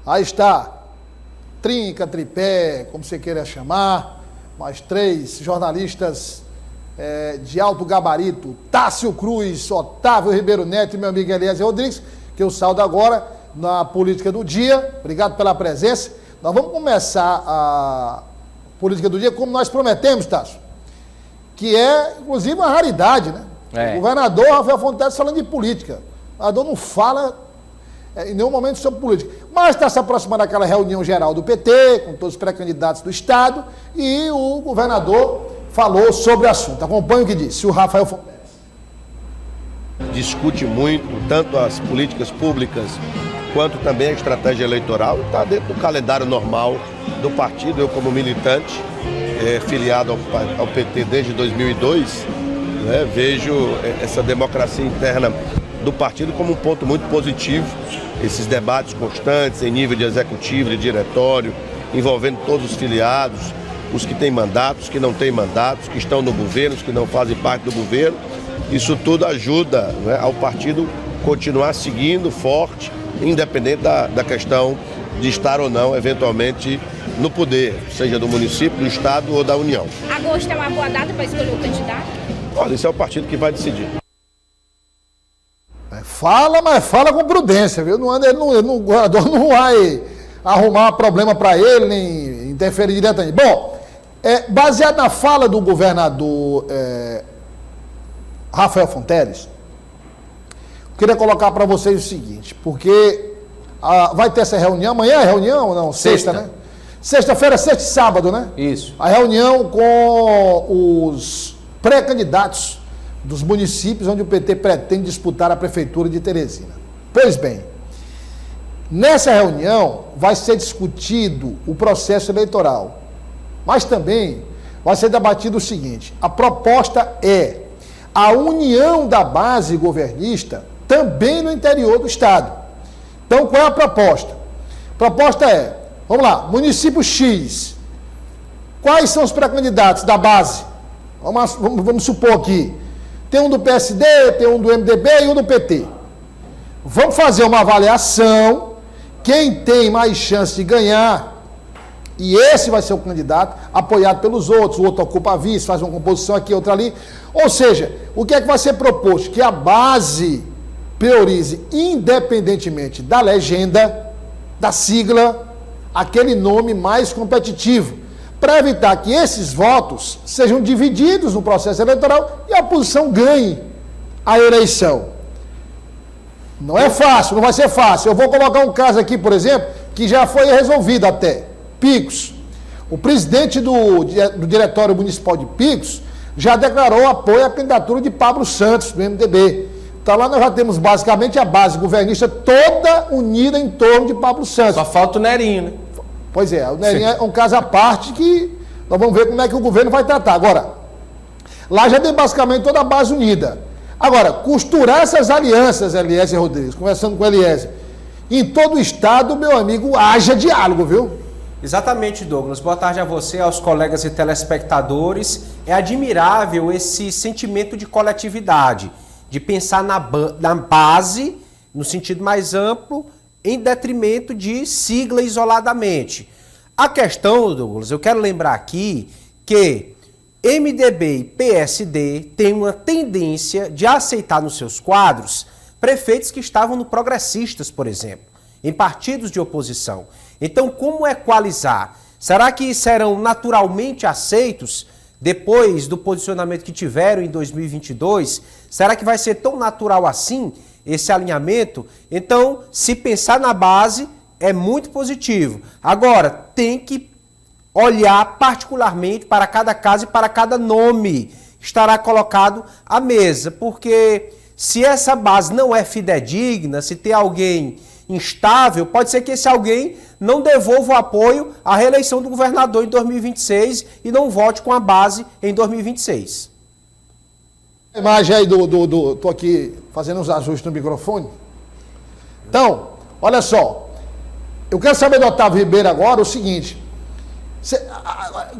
Aí está, trinca, tripé, como você queira chamar, mais 3 jornalistas de alto gabarito, Tássio Cruz, Otávio Ribeiro Neto e meu amigo Eliezer Rodrigues, que eu saldo agora na Política do Dia. Obrigado pela presença. Nós vamos começar a Política do Dia como nós prometemos, Tássio, que é, inclusive, uma raridade, né? O governador Rafael Fonteles falando de política. O governador não fala em nenhum momento sobre política. Mas está se aproximando daquela reunião geral do PT, com todos os pré-candidatos do Estado, e o governador falou sobre o assunto. Acompanhe o que disse o Rafael Fonteles. Discute muito, tanto as políticas públicas, quanto também a estratégia eleitoral. Está dentro do calendário normal do partido. Eu, como militante, filiado ao PT desde 2002, vejo essa democracia interna do partido como um ponto muito positivo. Esses debates constantes em nível de executivo, de diretório, envolvendo todos os filiados, os que têm mandatos, os que não têm mandatos, que estão no governo, os que não fazem parte do governo. Isso tudo ajuda ao partido continuar seguindo forte, independente da questão de estar ou não, eventualmente, no poder, seja do município, do estado ou da União. Agosto é uma boa data para escolher o candidato? Olha, esse é o partido que vai decidir. Fala, mas fala com prudência, viu? O governador não vai arrumar problema para ele, nem interferir diretamente. Bom, baseado na fala do governador Rafael Fonteles, eu queria colocar para vocês o seguinte, porque vai ter essa reunião, amanhã é reunião ou não? Sexta, né? Sexta-feira, sexta e sábado, né? Isso. A reunião com os pré-candidatos dos municípios onde o PT pretende disputar a prefeitura de Teresina. Pois bem, nessa reunião vai ser discutido o processo eleitoral, mas também vai ser debatido o seguinte: a proposta é a união da base governista também no interior do estado. Então, qual é a proposta? A proposta é, vamos lá, município X, quais são os pré-candidatos da base? Vamos supor aqui, tem um do PSD, tem um do MDB e um do PT. Vamos fazer uma avaliação, quem tem mais chance de ganhar, e esse vai ser o candidato, apoiado pelos outros, o outro ocupa a vice, faz uma composição aqui, outra ali. Ou seja, o que é que vai ser proposto? Que a base priorize, independentemente da legenda, da sigla, aquele nome mais competitivo, para evitar que esses votos sejam divididos no processo eleitoral e a oposição ganhe a eleição. Não é fácil, não vai ser fácil. Eu vou colocar um caso aqui, por exemplo, que já foi resolvido até. Picos. O presidente do Diretório Municipal de Picos já declarou apoio à candidatura de Pablo Santos, do MDB. Então lá nós já temos basicamente a base governista toda unida em torno de Pablo Santos. Só falta o Nerinho, né? Pois é, o Nerinho é um caso à parte que nós vamos ver como é que o governo vai tratar. Agora, lá já tem basicamente toda a base unida. Agora, costurar essas alianças, Eliezer Rodrigues, conversando com o Eliezer, em todo o estado, meu amigo, haja diálogo, viu? Exatamente, Douglas. Boa tarde a você, aos colegas e telespectadores. É admirável esse sentimento de coletividade, de pensar na base, no sentido mais amplo, em detrimento de sigla isoladamente. A questão, Douglas, eu quero lembrar aqui que MDB e PSD têm uma tendência de aceitar nos seus quadros prefeitos que estavam no Progressistas, por exemplo, em partidos de oposição. Então, como equalizar? Será que serão naturalmente aceitos depois do posicionamento que tiveram em 2022? Será que vai ser tão natural assim esse alinhamento? Então, se pensar na base, é muito positivo. Agora, tem que olhar particularmente para cada caso e para cada nome que estará colocado à mesa, porque se essa base não é fidedigna, se tem alguém instável, pode ser que esse alguém não devolva o apoio à reeleição do governador em 2026 e não vote com a base em 2026. A imagem aí tô aqui fazendo uns ajustes no microfone. Então, olha só, eu quero saber do Otávio Ribeiro agora o seguinte,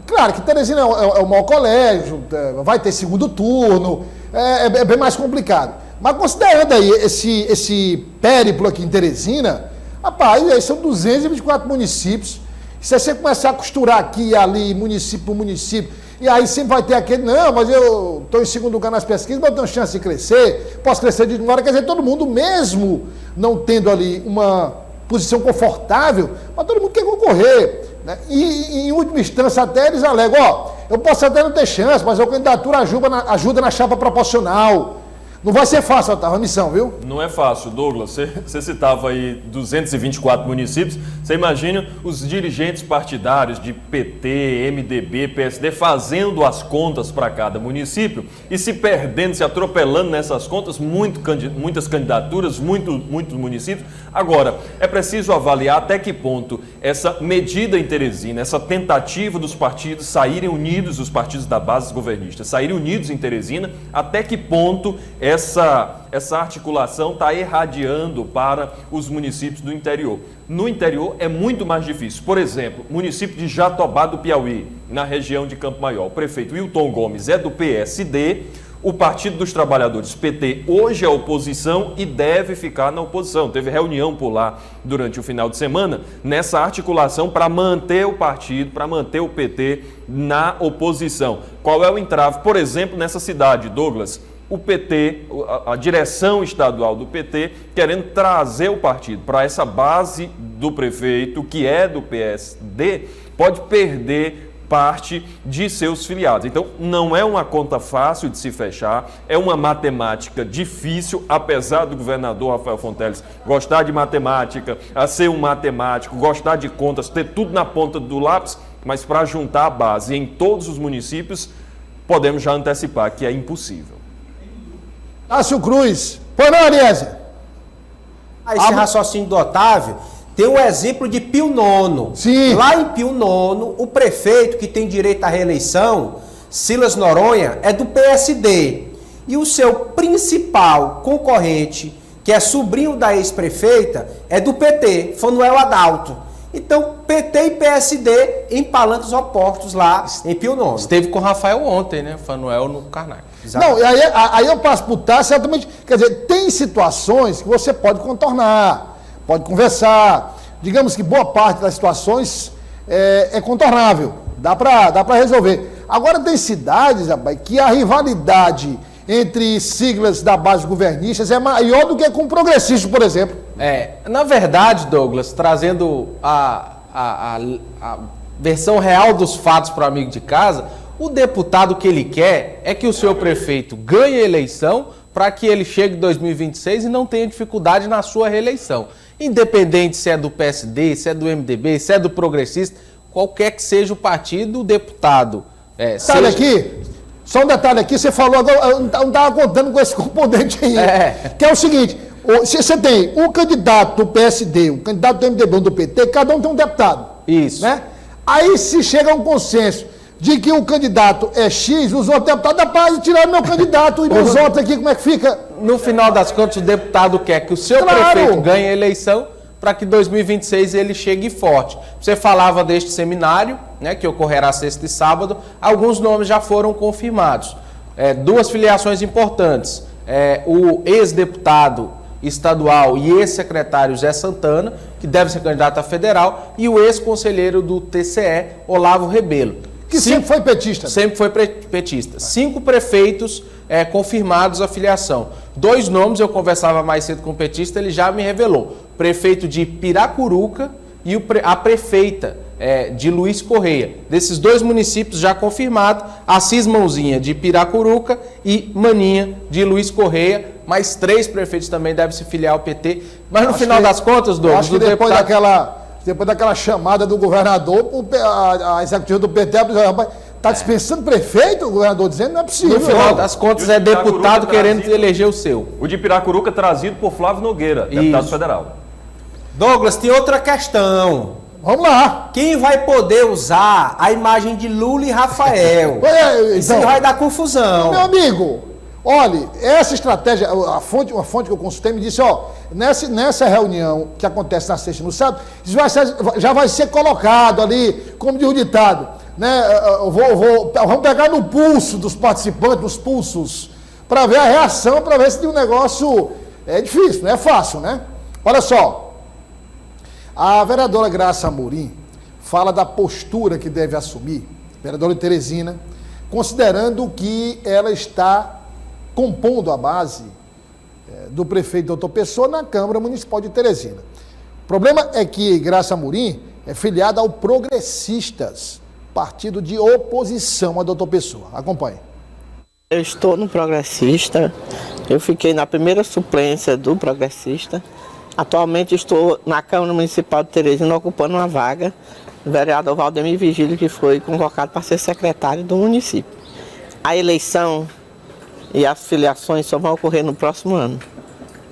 claro que Teresina é o maior colégio, vai ter segundo turno, é bem mais complicado. Mas considerando aí esse périplo aqui em Teresina, Rapaz, aí são 224 municípios. Se você começar a costurar aqui e ali, município por município, e aí sempre vai ter aquele, não, mas eu estou em segundo lugar nas pesquisas, mas eu tenho chance de crescer, posso crescer de uma hora, quer dizer, todo mundo, mesmo não tendo ali uma posição confortável, mas todo mundo quer concorrer. Né? E em última instância até eles alegam, ó, eu posso até não ter chance, mas a candidatura ajuda na chapa proporcional. Não vai ser fácil, Otávio, a missão, viu? Não é fácil, Douglas. Você citava aí 224 municípios. Você imagina os dirigentes partidários de PT, MDB, PSD fazendo as contas para cada município e se perdendo, se atropelando nessas contas, muitas candidaturas, muitos municípios. Agora, é preciso avaliar até que ponto essa medida em Teresina, essa tentativa dos partidos saírem unidos, os partidos da base governista, saírem unidos em Teresina, até que ponto essa articulação está irradiando para os municípios do interior. No interior é muito mais difícil. Por exemplo, município de Jatobá do Piauí, na região de Campo Maior. O prefeito Wilton Gomes é do PSD, o Partido dos Trabalhadores, PT, hoje é oposição e deve ficar na oposição. Teve reunião por lá durante o final de semana, nessa articulação para manter o partido, para manter o PT na oposição. Qual é o entrave? Por exemplo, nessa cidade, Douglas, o PT, a direção estadual do PT, querendo trazer o partido para essa base do prefeito, que é do PSD, pode perder parte de seus filiados. Então, não é uma conta fácil de se fechar, é uma matemática difícil, apesar do governador Rafael Fonteles gostar de matemática, a ser um matemático, gostar de contas, ter tudo na ponta do lápis, mas para juntar a base em todos os municípios, podemos já antecipar que é impossível. Tássio Cruz. Pois não, Eliezer? Esse raciocínio do Otávio tem um exemplo de Pio IX. Sim. Lá em Pio IX, o prefeito que tem direito à reeleição, Silas Noronha, é do PSD. E o seu principal concorrente, que é sobrinho da ex-prefeita, é do PT, Fanuel Adalto. Então, PT e PSD em palancos opostos lá em Pio IX. Esteve com o Rafael ontem, né? Fanuel no Karnak. Não, e aí eu passo por tá, certamente, quer dizer, tem situações que você pode contornar, pode conversar. Digamos que boa parte das situações é contornável, dá pra resolver. Agora tem cidades, rapaz, que a rivalidade entre siglas da base governistas é maior do que com progressistas, por exemplo. Na verdade, Douglas, trazendo a versão real dos fatos para o amigo de casa, o deputado que ele quer é que o seu prefeito ganhe a eleição para que ele chegue em 2026 e não tenha dificuldade na sua reeleição. Independente se é do PSD, se é do MDB, se é do progressista, qualquer que seja o partido, o deputado... Só um detalhe aqui, você falou agora, eu não estava contando com esse componente aí, que é o seguinte, se você tem um candidato do PSD, um candidato do MDB, um do PT, cada um tem um deputado. Isso. Né? Aí se chega a um consenso de que o candidato é X, os outros deputados da paz tiraram meu candidato e meus outros aqui, como é que fica? No final das contas, o deputado quer que o seu prefeito ganhe a eleição para que em 2026 ele chegue forte. Você falava deste seminário, né, que ocorrerá sexta e sábado, alguns nomes já foram confirmados. Duas filiações importantes, o ex-deputado estadual e ex-secretário Zé Santana, que deve ser candidato a federal, e o ex-conselheiro do TCE, Olavo Rebelo. Que sempre foi petista. Sempre foi petista. 5 prefeitos confirmados a filiação. 2 nomes, eu conversava mais cedo com o petista, ele já me revelou. Prefeito de Piracuruca e a prefeita de Luiz Correia. Desses 2 municípios já confirmados, Assis Mãozinha de Piracuruca e Maninha de Luiz Correia. Mais 3 prefeitos também devem se filiar ao PT. Mas no final das contas, Douglas... Acho que depois daquela chamada do governador, a executiva do PT, rapaz, está dispensando prefeito, o governador dizendo, não é possível. No final das contas, é deputado querendo eleger o seu. O de Piracuruca trazido por Flávio Nogueira, deputado federal. Douglas, tem outra questão. Vamos lá. Quem vai poder usar a imagem de Lula e Rafael? Isso então, vai dar confusão. Meu amigo, olha, essa estratégia, uma fonte que eu consultei me disse, nessa reunião que acontece na sexta e no sábado, isso já vai ser colocado ali, como diz o ditado, né? Vamos pegar no pulso dos participantes, nos pulsos, para ver a reação, para ver se tem um negócio, é difícil, não é fácil, né? Olha só, A vereadora Graça Amorim fala da postura que deve assumir, vereadora de Teresina, considerando que ela está compondo a base do prefeito Doutor Pessoa na Câmara Municipal de Teresina. O problema é que Graça Amorim é filiada ao Progressistas, partido de oposição a Doutor Pessoa. Acompanhe. Eu estou no Progressista, eu fiquei na primeira suplência do Progressista. Atualmente estou na Câmara Municipal de Teresina ocupando uma vaga do vereador Valdemir Vigílio, que foi convocado para ser secretário do município. A eleição e as filiações só vão ocorrer no próximo ano.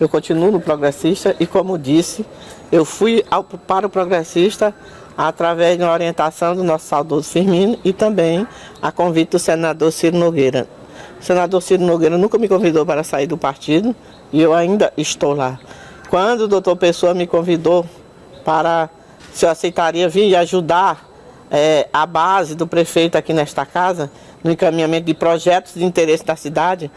Eu continuo no Progressista e, como disse, eu fui para o Progressista através de uma orientação do nosso saudoso Firmino e também a convite do senador Ciro Nogueira. O senador Ciro Nogueira nunca me convidou para sair do partido e eu ainda estou lá. Quando o doutor Pessoa me convidou para se eu aceitaria vir e ajudar a base do prefeito aqui nesta casa, no encaminhamento de projetos de interesse da cidade,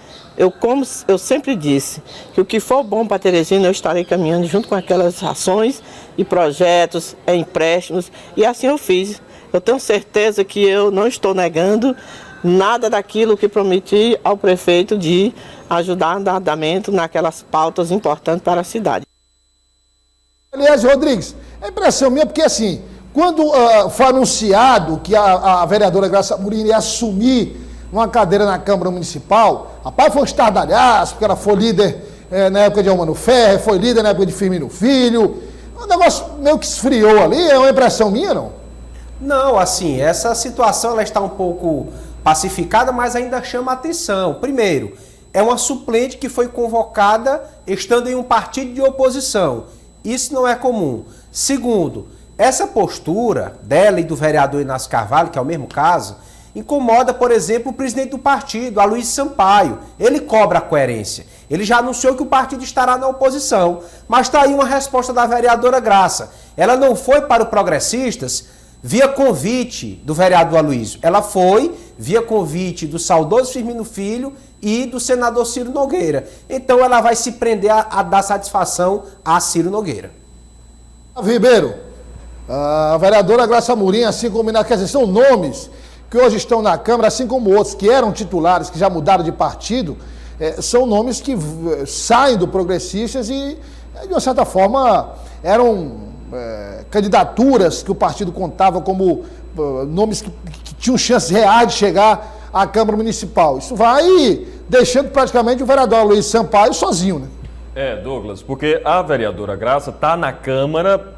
como eu sempre disse, que o que for bom para Teresina eu estarei caminhando junto com aquelas ações e projetos, empréstimos, e assim eu fiz. Eu tenho certeza que eu não estou negando nada daquilo que prometi ao prefeito de ajudar no andamento naquelas pautas importantes para a cidade. Aliás, Rodrigues, a impressão minha é porque assim, quando foi anunciado que a vereadora Graça Amorim ia assumir uma cadeira na Câmara Municipal, rapaz, foi um estardalhaço, porque ela foi líder na época de Almano Ferre, foi líder na época de Firmino Filho, um negócio meio que esfriou ali, é uma impressão minha, não? Não, assim, essa situação ela está um pouco pacificada, mas ainda chama atenção. Primeiro, é uma suplente que foi convocada estando em um partido de oposição. Isso não é comum. Segundo, essa postura dela e do vereador Inácio Carvalho, que é o mesmo caso, incomoda, por exemplo, o presidente do partido, Aloysio Sampaio. Ele cobra a coerência. Ele já anunciou que o partido estará na oposição. Mas está aí uma resposta da vereadora Graça. Ela não foi para o Progressistas via convite do vereador Aloysio. Ela foi via convite do saudoso Firmino Filho e do senador Ciro Nogueira. Então ela vai se prender a dar satisfação a Ciro Nogueira. Ribeiro, a vereadora Graça Amorim, assim como quer dizer, são nomes que hoje estão na Câmara, assim como outros que eram titulares, que já mudaram de partido, são nomes que saem do Progressistas e, de uma certa forma, eram candidaturas que o partido contava como nomes que tinham chances reais de chegar à Câmara Municipal. Isso vai deixando praticamente o vereador Aloysio Sampaio sozinho, né? Douglas, porque a vereadora Graça está na Câmara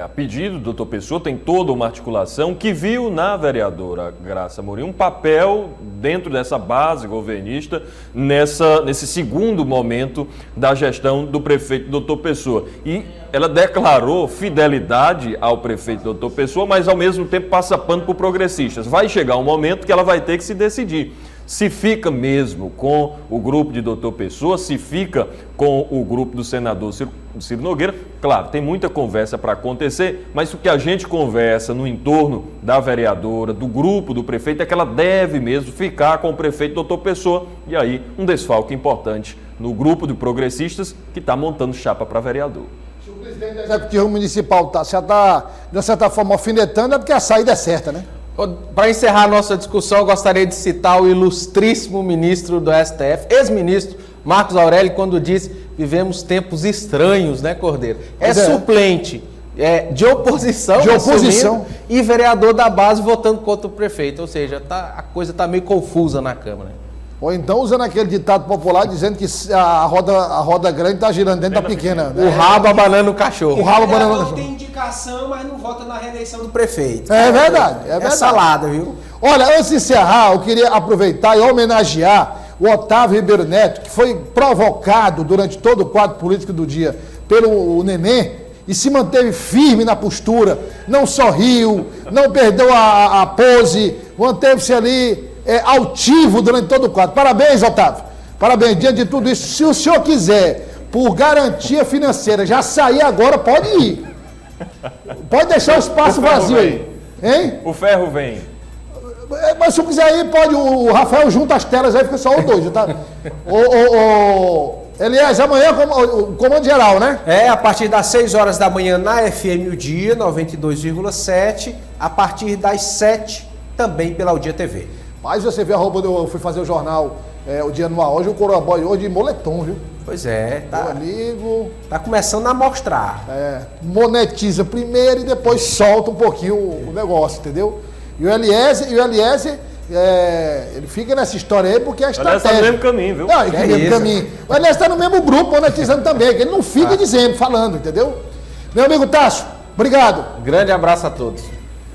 a pedido do doutor Pessoa, tem toda uma articulação que viu na vereadora Graça Amorim um papel dentro dessa base governista nesse segundo momento da gestão do prefeito doutor Pessoa. E ela declarou fidelidade ao prefeito doutor Pessoa, mas ao mesmo tempo passa pano para Progressistas. Vai chegar um momento que ela vai ter que se decidir. Se fica mesmo com o grupo de doutor Pessoa, se fica com o grupo do senador Ciro Nogueira. Claro, tem muita conversa para acontecer, mas o que a gente conversa no entorno da vereadora, do grupo do prefeito, é que ela deve mesmo ficar com o prefeito doutor Pessoa. E aí, um desfalque importante no grupo de progressistas que está montando chapa para vereador. Se o presidente do Executivo Municipal já está, de certa forma, alfinetando, é porque a saída é certa, né? Para encerrar a nossa discussão, eu gostaria de citar o ilustríssimo ministro do STF, ex-ministro Marcos Aurélio, quando disse: vivemos tempos estranhos, né, Cordeiro? Suplente de oposição, e vereador da base votando contra o prefeito. Ou seja, a coisa está meio confusa na Câmara. Ou então usando aquele ditado popular dizendo que a roda grande está girando dentro da pequena. O rabo abanando o cachorro. O rabo abanando o cachorro. Tem indicação, mas não vota na reeleição do prefeito. É verdade, é verdade. É salada, viu? Olha, antes de encerrar, eu queria aproveitar e homenagear o Otávio Ribeiro Neto, que foi provocado durante todo o quadro político do dia pelo Neném e se manteve firme na postura, não sorriu, não perdeu a pose, manteve-se ali altivo durante todo o quadro. Parabéns, Otávio. Parabéns. Diante de tudo isso, se o senhor quiser, por garantia financeira, já sair agora, pode ir. Pode deixar o espaço vazio aí. Hein? O ferro vem. Mas se eu quiser ir, pode. O Rafael junta as telas aí, fica só o dois. Tá? Elias, amanhã o comando geral, né? A partir das 6 horas da manhã na FM O Dia, 92,7. A partir das 7, também pela O Dia TV. Mas você vê a roupa, eu fui fazer o jornal, o Dia Anual hoje, o Coroa Boy hoje de moletom, viu? Pois é, Meu amigo. tá começando a mostrar. Monetiza primeiro e depois solta um pouquinho o negócio, entendeu? E o Eliezer, ele fica nessa história aí porque é estratégia. Aliás, tá no mesmo caminho, viu? Não, no mesmo caminho. O Eliezer tá no mesmo grupo monetizando também, que ele não fica dizendo, falando, entendeu? Meu amigo Tássio, obrigado. Grande abraço a todos.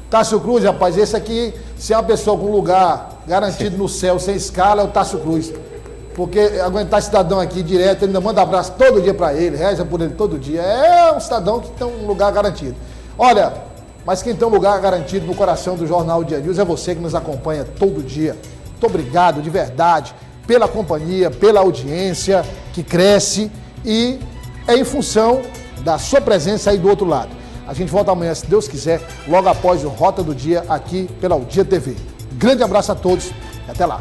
Tássio Cruz, rapaz, esse aqui, se é uma pessoa com lugar garantido no céu, sem escala, é o Tássio Cruz. Porque aguentar cidadão aqui direto, ele ainda manda abraço todo dia pra ele, reza por ele todo dia. É um cidadão que tem um lugar garantido. Olha, mas quem tem um lugar garantido no coração do Jornal Dia News é você que nos acompanha todo dia. Muito obrigado, de verdade, pela companhia, pela audiência que cresce e é em função da sua presença aí do outro lado. A gente volta amanhã, se Deus quiser, logo após o Rota do Dia, aqui pela O Dia TV. Grande abraço a todos e até lá.